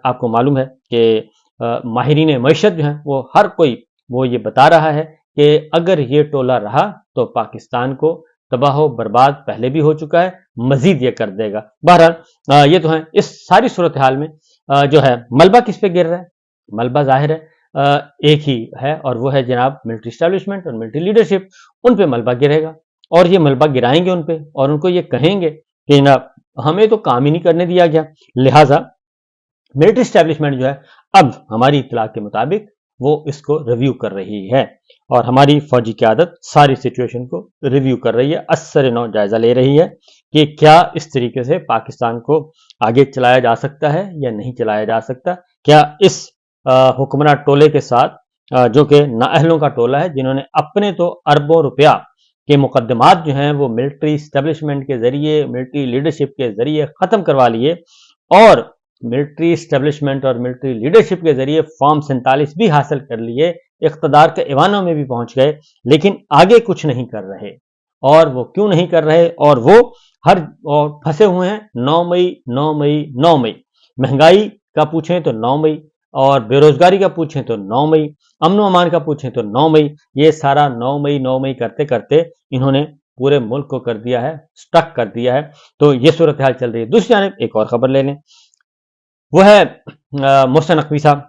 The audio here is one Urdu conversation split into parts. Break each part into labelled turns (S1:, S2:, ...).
S1: آپ کو معلوم ہے کہ ماہرین معیشت جو ہیں وہ ہر کوئی وہ یہ بتا رہا ہے کہ اگر یہ ٹولہ رہا تو پاکستان کو تباہ و برباد پہلے بھی ہو چکا ہے، مزید یہ کر دے گا۔ بہرحال یہ تو ہے۔ اس ساری صورتحال میں جو ہے ملبہ کس پہ گر رہا ہے؟ ملبہ ظاہر ہے ایک ہی ہے، اور وہ ہے جناب ملٹری اسٹیبلشمنٹ اور ملٹری لیڈرشپ۔ ان پہ ملبہ گرے گا، اور یہ ملبہ گرائیں گے ان پہ، اور ان کو یہ کہیں گے کہ جناب ہمیں تو کام ہی نہیں کرنے دیا گیا، لہٰذا ملٹری اسٹیبلشمنٹ جو ہے اب ہماری اطلاع کے مطابق وہ اس کو ریویو کر رہی ہے، اور ہماری فوجی قیادت ساری سچویشن کو ریویو کر رہی ہے، اثر نو جائزہ لے رہی ہے کہ کیا اس طریقے سے پاکستان کو آگے چلایا جا سکتا ہے یا نہیں چلایا جا سکتا۔ کیا اس حکمراں ٹولے کے ساتھ جو کہ نااہلوں کا ٹولہ ہے، جنہوں نے اپنے تو اربوں روپیہ کے مقدمات جو ہیں وہ ملٹری اسٹیبلشمنٹ کے ذریعے، ملٹری لیڈرشپ کے ذریعے ختم کروا لیے، اور ملٹری اسٹیبلشمنٹ اور ملٹری لیڈرشپ کے ذریعے فارم 47 بھی حاصل کر لیے، اقتدار کے ایوانوں میں بھی پہنچ گئے، لیکن آگے کچھ نہیں کر رہے۔ اور وہ کیوں نہیں کر رہے؟ اور وہ پھنسے ہوئے ہیں 9 مئی 9 مئی 9 مئی، مہنگائی کا پوچھیں تو 9 مئی، اور بے روزگاری کا پوچھیں تو 9 مئی، امن و امان کا پوچھیں تو 9 مئی۔ یہ سارا 9 مئی 9 مئی کرتے کرتے انہوں نے پورے ملک کو کر دیا ہے، سٹک کر دیا ہے۔ تو یہ صورتحال چل رہی ہے۔ دوسری جانب ایک اور خبر لے لیں، وہ ہے محسن نقوی صاحب۔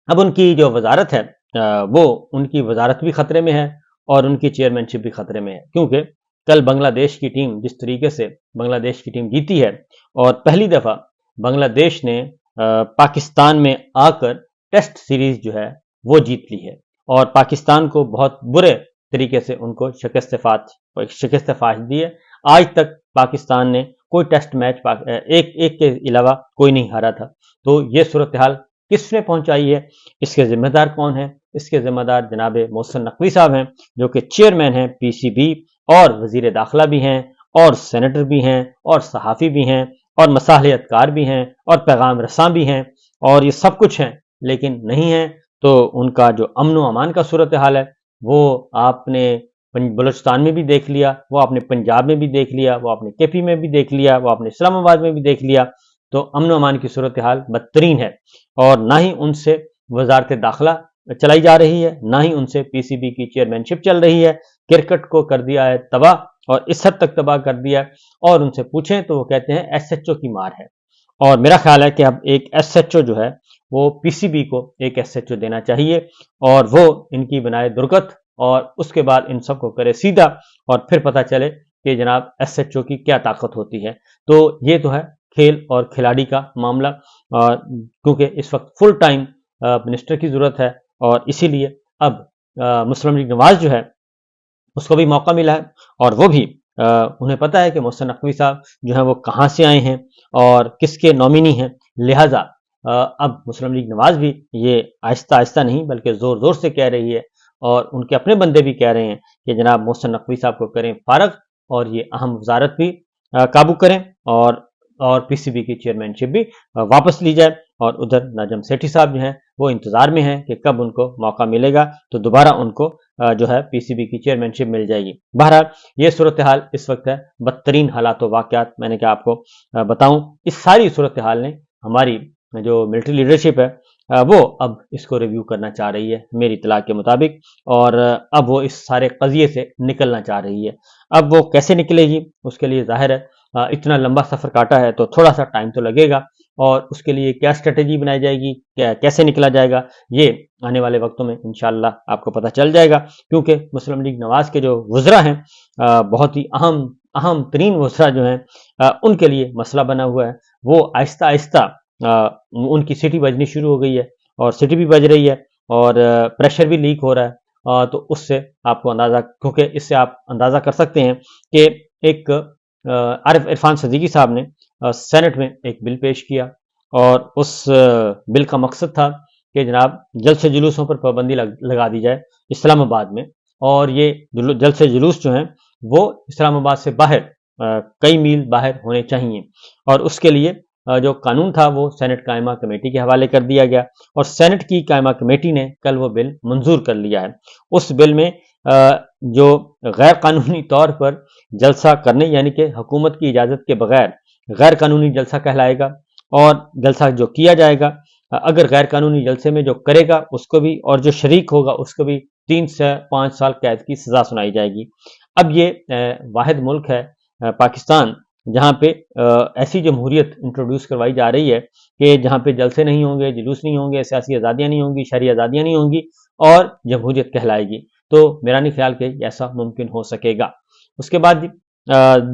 S1: اب ان کی جو وزارت ہے وہ ان کی وزارت بھی خطرے میں ہے، اور ان کی چیئرمین شپ بھی خطرے میں ہے، کیونکہ کل بنگلہ دیش کی ٹیم جس طریقے سے بنگلہ دیش کی ٹیم جیتی ہے، اور پہلی دفعہ بنگلہ دیش نے پاکستان میں آ کر ٹیسٹ سیریز جو ہے وہ جیت لی ہے، اور پاکستان کو بہت برے طریقے سے ان کو شکست فاش دی ہے۔ آج تک پاکستان نے کوئی ٹیسٹ میچ ایک کے علاوہ کوئی نہیں ہارا تھا۔ تو یہ صورتحال کس نے پہنچائی ہے؟ اس کے ذمہ دار کون ہیں؟ اس کے ذمہ دار جناب محسن نقوی صاحب ہیں، جو کہ چیئرمین ہیں پی سی بی، اور وزیر داخلہ بھی ہیں، اور سینیٹر بھی ہیں، اور صحافی بھی ہیں، اور مصالحت کار بھی ہیں، اور پیغام رساں بھی ہیں، اور یہ سب کچھ ہیں، لیکن نہیں ہیں۔ تو ان کا جو امن و امان کا صورتحال ہے وہ آپ نے بلوچستان میں بھی دیکھ لیا، وہ آپ نے پنجاب میں بھی دیکھ لیا، وہ آپ نے کے پی میں بھی دیکھ لیا، وہ آپ نے اسلام آباد میں بھی دیکھ لیا۔ تو امن و امان کی صورتحال بدترین ہے، اور نہ ہی ان سے وزارت داخلہ چلائی جا رہی ہے، نہ ہی ان سے پی سی بی کی چیئرمین شپ چل رہی ہے۔ کرکٹ کو کر دیا ہے تباہ، اور اس حد تک تباہ کر دیا ہے، اور ان سے پوچھیں تو وہ کہتے ہیں ایس ایچ او کی مار ہے۔ اور میرا خیال ہے کہ اب ایک ایس ایچ او جو ہے وہ پی سی بی کو ایک ایس ایچ او دینا چاہیے، اور وہ ان کی بنائے درگت، اور اس کے بعد ان سب کو کرے سیدھا، اور پھر پتہ چلے کہ جناب ایس ایچ او کی کیا طاقت ہوتی ہے۔ تو یہ تو ہے کھیل اور کھلاڑی کا معاملہ، کیونکہ اس وقت فل ٹائم منسٹر کی ضرورت ہے، اور اسی لیے اب مسلم لیگ نواز جو ہے اس کو بھی موقع ملا ہے، اور وہ بھی انہیں پتہ ہے کہ محسن نقوی صاحب جو ہیں وہ کہاں سے آئے ہیں اور کس کے نومینی ہیں، لہٰذا اب مسلم لیگ نواز بھی یہ آہستہ آہستہ نہیں بلکہ زور زور سے کہہ رہی ہے، اور ان کے اپنے بندے بھی کہہ رہے ہیں کہ جناب محسن نقوی صاحب کو کریں فارغ، اور یہ اہم وزارت بھی قابو کریں، اور پی سی بی کی چیئرمین شپ بھی واپس لی جائے۔ اور ادھر نجم سیٹھی صاحب جو ہیں وہ انتظار میں ہیں کہ کب ان کو موقع ملے گا تو دوبارہ ان کو جو ہے پی سی بی کی چیئرمین شپ مل جائے گی۔ بہرحال یہ صورتحال اس وقت ہے، بدترین حالات و واقعات میں نے کہا آپ کو بتاؤں۔ اس ساری صورتحال نے ہماری جو ملٹری لیڈرشپ ہے وہ اب اس کو ریویو کرنا چاہ رہی ہے میری اطلاع کے مطابق، اور اب وہ اس سارے قضیے سے نکلنا چاہ رہی ہے۔ اب وہ کیسے نکلے گی اس کے لیے ظاہر ہے اتنا لمبا سفر کاٹا ہے تو تھوڑا سا ٹائم تو لگے گا، اور اس کے لیے کیا اسٹریٹجی بنائی جائے گی، کیسے نکلا جائے گا، یہ آنے والے وقتوں میں انشاءاللہ آپ کو پتہ چل جائے گا، کیونکہ مسلم لیگ نواز کے جو وزراء ہیں بہت ہی اہم ترین وزراء جو ہیں ان کے لیے مسئلہ بنا ہوا ہے۔ وہ آہستہ آہستہ ان کی سٹی بجنی شروع ہو گئی ہے، اور سٹی بھی بج رہی ہے، اور پریشر بھی لیک ہو رہا ہے، تو اس سے آپ کو اندازہ، کیونکہ اس سے آپ اندازہ کر سکتے ہیں کہ ایک عرفان صدیقی صاحب نے سینٹ میں ایک بل پیش کیا، اور اس بل کا مقصد تھا کہ جناب جلسے جلوسوں پر پابندی لگا دی جائے اسلام آباد میں، اور یہ جلسے جلوس جو ہیں وہ اسلام آباد سے باہر کئی میل باہر ہونے چاہیے، اور اس کے لیے جو قانون تھا وہ سینٹ قائمہ کمیٹی کے حوالے کر دیا گیا، اور سینٹ کی قائمہ کمیٹی نے کل وہ بل منظور کر لیا ہے۔ اس بل میں جو غیر قانونی طور پر جلسہ کرنے، یعنی کہ حکومت کی اجازت کے بغیر غیر قانونی جلسہ کہلائے گا، اور جلسہ جو کیا جائے گا اگر غیر قانونی جلسے میں جو کرے گا اس کو بھی اور جو شریک ہوگا اس کو بھی 3 سے 5 سال قید کی سزا سنائی جائے گی۔ اب یہ واحد ملک ہے پاکستان جہاں پہ ایسی جمہوریت انٹروڈیوس کروائی جا رہی ہے کہ جہاں پہ جلسے نہیں ہوں گے، جلوس نہیں ہوں گے، سیاسی آزادیاں نہیں ہوں گی، شہری آزادیاں نہیں ہوں گی اور جمہوریت کہلائے گی۔ تو میرا نہیں خیال کہ ایسا ممکن ہو سکے گا۔ اس کے بعد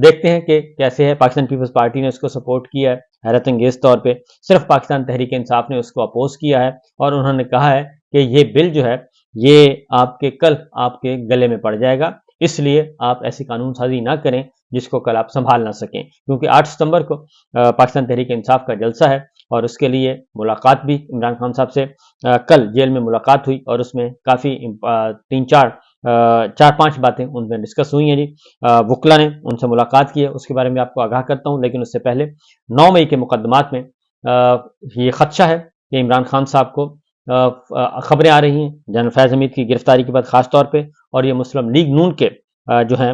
S1: دیکھتے ہیں کہ کیسے ہے۔ پاکستان پیپلز پارٹی نے اس کو سپورٹ کیا ہے حیرت انگیز طور پہ، صرف پاکستان تحریک انصاف نے اس کو اپوز کیا ہے اور انہوں نے کہا ہے کہ یہ بل جو ہے یہ کل آپ کے گلے میں پڑ جائے گا، اس لیے آپ ایسی قانون سازی نہ کریں جس کو کل آپ سنبھال نہ سکیں، کیونکہ 8 ستمبر کو پاکستان تحریک انصاف کا جلسہ ہے اور اس کے لیے ملاقات بھی عمران خان صاحب سے کل جیل میں ملاقات ہوئی اور اس میں کافی 4-5 باتیں ان میں ڈسکس ہوئی ہیں جی۔ وکلا نے ان سے ملاقات کی ہے، اس کے بارے میں آپ کو آگاہ کرتا ہوں، لیکن اس سے پہلے 9 مئی کے مقدمات میں یہ خدشہ ہے کہ عمران خان صاحب کو خبریں آ رہی ہیں جنرل فیض حمید کی گرفتاری کے بعد خاص طور پہ، اور یہ مسلم لیگ نون کے جو ہیں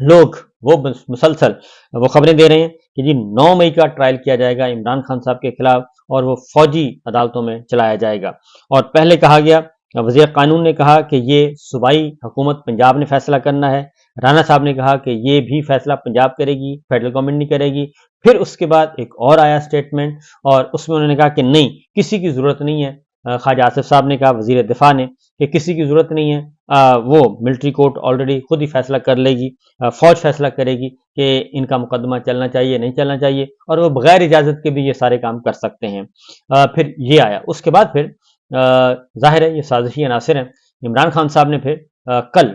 S1: لوگ وہ مسلسل وہ خبریں دے رہے ہیں کہ جی 9 مئی کا ٹرائل کیا جائے گا عمران خان صاحب کے خلاف اور وہ فوجی عدالتوں میں چلایا جائے گا۔ اور پہلے کہا گیا، وزیر قانون نے کہا کہ یہ صوبائی حکومت پنجاب نے فیصلہ کرنا ہے، رانا صاحب نے کہا کہ یہ بھی فیصلہ پنجاب کرے گی، فیڈرل گورنمنٹ نہیں کرے گی۔ پھر اس کے بعد ایک اور آیا سٹیٹمنٹ اور اس میں انہوں نے کہا کہ نہیں، کسی کی ضرورت نہیں ہے۔ خواجہ آصف صاحب نے کہا، وزیر دفاع نے، کہ کسی کی ضرورت نہیں ہے، وہ ملٹری کورٹ آلریڈی خود ہی فیصلہ کر لے گی، فوج فیصلہ کرے گی کہ ان کا مقدمہ چلنا چاہیے نہیں چلنا چاہیے، اور وہ بغیر اجازت کے بھی یہ سارے کام کر سکتے ہیں۔ پھر یہ آیا، اس کے بعد پھر ظاہر ہے یہ سازشی عناصر ہیں۔ عمران خان صاحب نے پھر کل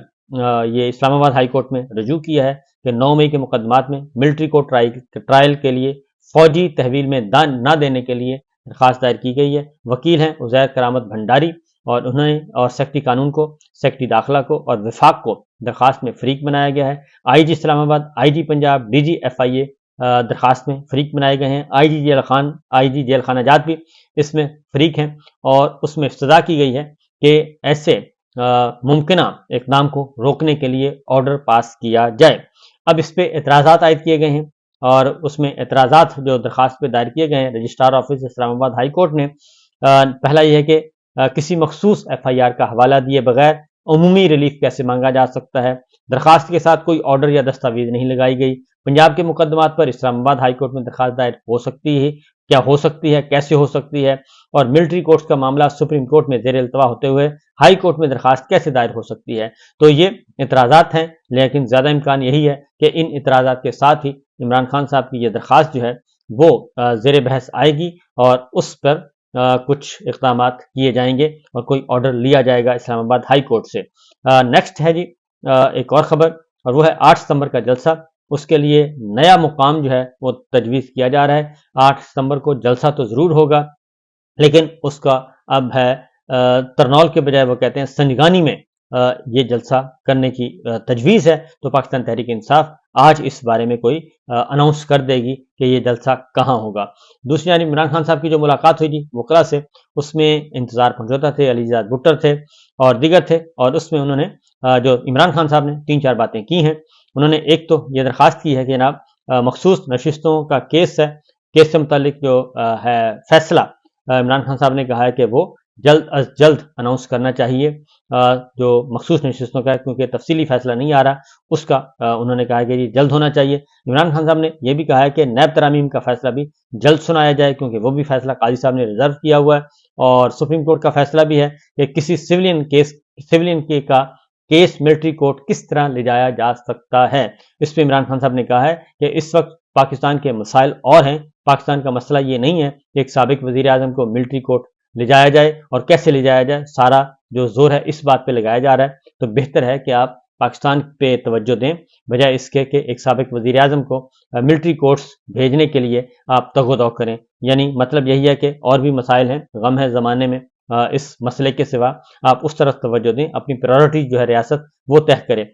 S1: یہ اسلام آباد ہائی کورٹ میں رجوع کیا ہے کہ 9 مئی کے مقدمات میں ملٹری کورٹ ٹرائل کے لیے فوجی تحویل میں نہ دینے کے لیے درخواست دائر کی گئی ہے۔ وکیل ہیں عزیر کرامت بھنڈاری، اور انہوں نے اور سیکٹری قانون کو، سیکٹری داخلہ کو اور وفاق کو درخواست میں فریق بنایا گیا ہے۔ آئی جی اسلام آباد، آئی جی پنجاب، ڈی جی ایف آئی اے درخواست میں فریق بنائے گئے ہیں۔ آئی جی جیل خانہ جات بھی اس میں فریق ہیں، اور اس میں استدعا کی گئی ہے کہ ایسے ممکنہ اقدام کو روکنے کے لیے آرڈر پاس کیا جائے۔ اب اس پہ اعتراضات عائد کیے گئے ہیں، اور اس میں اعتراضات جو درخواست پہ دائر کیے گئے ہیں رجسٹرار آفس اسلام آباد ہائی کورٹ نے، پہلا یہ ہے کہ کسی مخصوص ایف آئی آر کا حوالہ دیے بغیر عمومی ریلیف کیسے مانگا جا سکتا ہے۔ درخواست کے ساتھ کوئی آرڈر یا دستاویز نہیں لگائی گئی۔ پنجاب کے مقدمات پر اسلام آباد ہائی کورٹ میں درخواست دائر ہو سکتی ہے، کیا ہو سکتی ہے، کیسے ہو سکتی ہے، اور ملٹری کورٹس کا معاملہ سپریم کورٹ میں زیر التوا ہوتے ہوئے ہائی کورٹ میں درخواست کیسے دائر ہو سکتی ہے۔ تو یہ اعتراضات ہیں، لیکن زیادہ امکان یہی ہے کہ ان اعتراضات کے ساتھ ہی عمران خان صاحب کی یہ درخواست جو ہے وہ زیر بحث آئے گی اور اس پر کچھ اقدامات کیے جائیں گے اور کوئی آرڈر لیا جائے گا اسلام آباد ہائی کورٹ سے۔ نیکسٹ ہے جی ایک اور خبر، اور وہ ہے 8 ستمبر کا جلسہ۔ اس کے لیے نیا مقام جو ہے وہ تجویز کیا جا رہا ہے۔ 8 ستمبر کو جلسہ تو ضرور ہوگا، لیکن اس کا اب ہے ترنول کے بجائے وہ کہتے ہیں سنجگانی میں یہ جلسہ کرنے کی تجویز ہے۔ تو پاکستان تحریک انصاف آج اس بارے میں کوئی اناؤنس کر دے گی کہ یہ جلسہ کہاں ہوگا۔ دوسری جانب عمران خان صاحب کی جو ملاقات ہوئی تھی وکلا سے، اس میں انتظار پنجوتا تھے، علی زاد بٹر تھے اور دیگر تھے، اور اس میں انہوں نے جو عمران خان صاحب نے 3-4 باتیں کی ہیں۔ انہوں نے ایک تو یہ درخواست کی ہے کہ جناب مخصوص نشستوں کا کیس ہے، کیس سے متعلق جو ہے فیصلہ عمران خان صاحب نے کہا ہے کہ وہ جلد از جلد اناؤنس کرنا چاہیے، جو مخصوص نشستوں کا ہے، کیونکہ تفصیلی فیصلہ نہیں آ رہا اس کا انہوں نے کہا کہ یہ جلد ہونا چاہیے۔ عمران خان صاحب نے یہ بھی کہا ہے کہ نیب ترامیم کا فیصلہ بھی جلد سنایا جائے، کیونکہ وہ بھی فیصلہ قاضی صاحب نے ریزرو کیا ہوا ہے، اور سپریم کورٹ کا فیصلہ بھی ہے کہ کسی سیولین کا کیس ملٹری کورٹ کس طرح لے جایا جا سکتا ہے۔ اس پہ عمران خان صاحب نے کہا ہے کہ اس وقت پاکستان کے مسائل اور ہیں، پاکستان کا مسئلہ یہ نہیں ہے کہ ایک سابق وزیر اعظم کو ملٹری کورٹ لے جایا جائے، اور کیسے لے جایا جائے، سارا جو زور ہے اس بات پہ لگایا جا رہا ہے۔ تو بہتر ہے کہ آپ پاکستان پہ توجہ دیں، بجائے اس کے کہ ایک سابق وزیر اعظم کو ملٹری کورٹس بھیجنے کے لیے آپ تگ و دو کریں۔ یعنی مطلب یہی ہے کہ اور بھی مسائل ہیں، غم ہے زمانے میں، اس مسئلے کے سوا آپ اس طرف توجہ دیں، اپنی پرائورٹی جو ہے ریاست وہ طے کریں۔